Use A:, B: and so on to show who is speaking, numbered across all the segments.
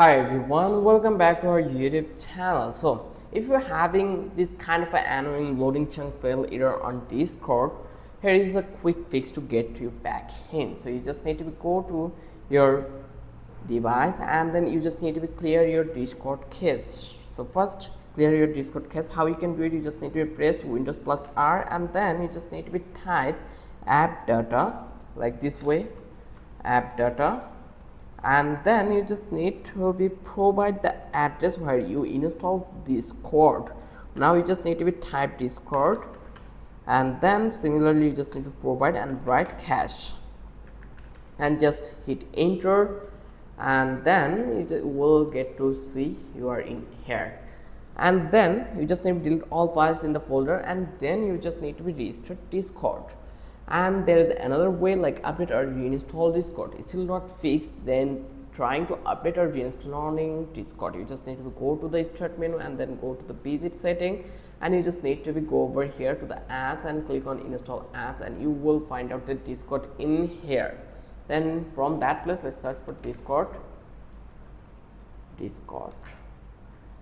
A: Hi everyone, welcome back to our YouTube channel. So, if you're having this kind of an annoying loading chunk fail error on Discord, here is a quick fix to get you back in. So, you just need to go to your device and then you just need to clear your Discord cache. So, first clear your Discord cache. How you can do it? You just need to press Windows plus R and then you just need to type app data like this way, app data, and then you just need to provide the address where you install Discord. Now you just need to type Discord and then similarly you just need to provide and write cache and just hit enter, and then you will get to see you are in here. And then you just need to delete all files in the folder and then you just need to restart Discord. And there is another way like update or reinstall Discord. It's still not fixed, then trying to update or reinstalling Discord, you just need to go to the start menu and then go to the visit setting, and you just need to go over here to the apps and click on install apps, and you will find out the Discord in here. Then from that place, let's search for Discord.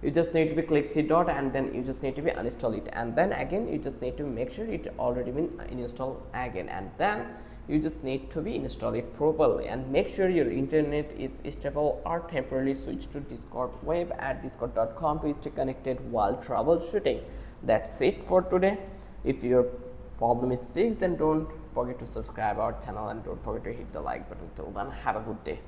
A: You just need to click three dot and then you just need to uninstall it, and then again you just need to make sure it already been installed again, and then you just need to install it properly and make sure your internet is stable or temporarily switch to Discord web at discord.com to stay connected while troubleshooting. That's it for today. If your problem is fixed, then don't forget to subscribe our channel and don't forget to hit the like button. Till then, have a good day.